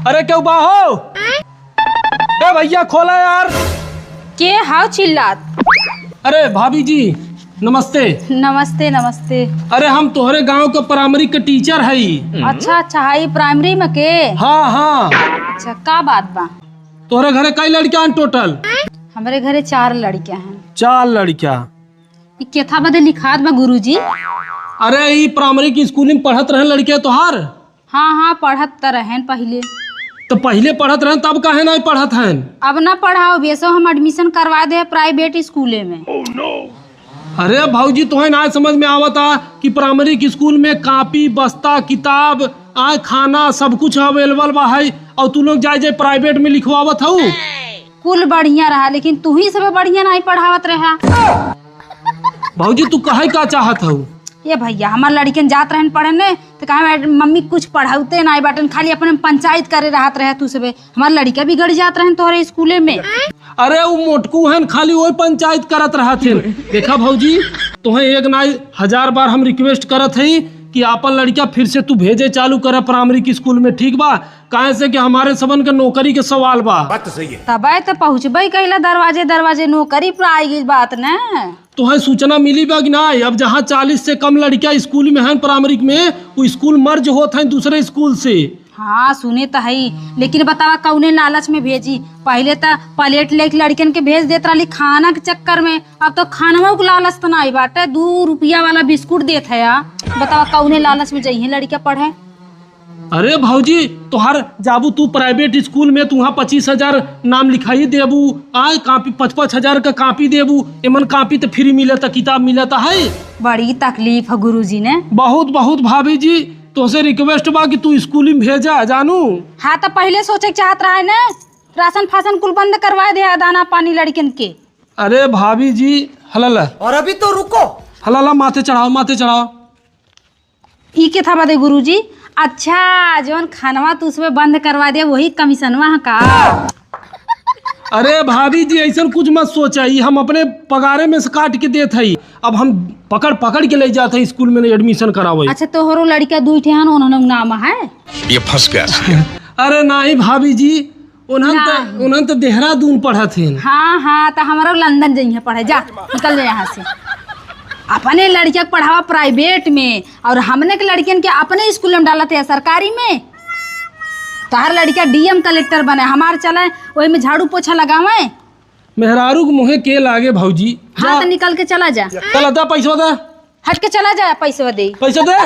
अरे क्यों बाहो? ए भैया खोला यार। के हाउ चिल्लात? अरे भाभी जी नमस्ते। नमस्ते नमस्ते। अरे हम तोहरे गांव के प्राइमरी के टीचर हई। अच्छा अच्छा, हाई प्राइमरी में के? हाँ हाँ। अच्छा, का बात बा? तोहरे घरे कई लड़कियां हैं टोटल? हमारे घरे 4 लड़कियां हैं। 4 लड़कियां? ई केथा बदे लिखात बा गुरुजी? अरे ये प्राइमरी की स्कूल में पढ़त रहे लड़कियां तोहार? हाँ हाँ, पढ़त त रहें पहले। तो पहले पढ़त रहे तब काहे नहीं पढ़त हैं? अब ना पढ़ाओ, बेसो हम एडमिशन करवा दे प्राइवेट स्कूले में। अरे भाऊजी तुम्हें ना समझ में आवता कि प्राइमरी की स्कूल में कॉपी बस्ता किताब खाना सब कुछ अवेलेबल बा है और तू लोग जाए प्राइवेट में लिखवावत हूँ। कुल बढ़िया रहा, लेकिन तू ही सब बढ़िया नहीं पढ़ावत रहा। भाऊजी तू कहे का चाहत हूँ? ये भैया हमार लड़कियन जात रहन पढ़े ने तो कहा मम्मी कुछ पढ़ाते ना बाटन, खाली अपने पंचायत करे रहत रहे तू सबे। हमार लड़का भी गड़ जात रहन तोहरे स्कूले में। अरे वो मोटकू हन खाली वही पंचायत करत रहत हन। देखा भाऊजी तुम्हें एक ना 1000 बार हम रिक्वेस्ट करत हई कि आपन लड़का फिर से तू भेजे चालू कर प्राइमरी की स्कूल में, ठीक बा? काहे से कि हमारे सबन के नौकरी के सवाल बा। बात तो सही है। तबे तो पहुँचबे कहला दरवाजे दरवाजे, नौकरी पर आई गई बात न। तुम्हें सूचना मिली बा कि ना? अब जहाँ 40 से कम लड़कियां स्कूल में हैं प्राइमरी में, वो स्कूल मर्ज होत हैं दूसरे स्कूल से। हाँ सुने तो है, लेकिन बतावा कौने लालच में भेजी? पहले तो प्लेट लेके लड़कियन के भेज देत रही खाना के चक्कर में, अब तो खानवा के लालच तो नहीं बाटे, 2 रुपया वाला बिस्कुट देत है या। बतावा कौने लालच में जाइए लड़कियां पढ़े? अरे भाऊजी तोहार जाबू तू प्राइवेट स्कूल में, तू वहाँ 25,000 नाम लिखाई देबू, आए कॉपी 5-5 का कॉपी देबू, एमन कॉपी तो फ्री मिलता, किताब मिलता है। बड़ी तकलीफ है गुरुजी ने। बहुत बहुत भाभी जी तोसे रिक्वेस्ट बा कि तू स्कूल में भेजा जानू। हाँ तो पहले सोचे चाहत रहा है ना, राशन फासन कुल बंद करवा दे, दाना पानी लड़कियन के। अरे भाभी जी हलाला और अभी तो रुको। हलाला माथे चढ़ाओ माथे चढ़ाओ। ई के था बदे गुरुजी? अच्छा, जोन खानवा तू उसमें बंद करवा दे वही कमीशनवा है का? अरे भाभी जी ऐसा कुछ मत सोचा, हम अपने पगारे में से काट के देत हई। अब हम पकड़ पकड़ के ले जाते हैं स्कूल में एडमिशन करावे। अच्छा तोहरो लड़का 2 ठे हन, उन्होंने नाम है? ये फंस गया। अरे नहीं भाभी जी, उन्हन तो देहरादून पढ़ा थे। हाँ हाँ, तो हमारा लंदन जाइए पढ़े। जा निकल जा यहाँ से। अपने लड़किया के पढ़ावा प्राइवेट में और हमने के लड़कियन के अपने स्कूल में डालते हैं सरकारी में। तोहर लड़का डीएम कलेक्टर बने, हमार चले वही में झाड़ू पोछा लगावे। मेहरारू के मुँहे के लागे भाऊजी। हाँ तो निकल के चला जा। चल दे पैसा दे। हट के चला जा, पैसे दे। पैसा दे।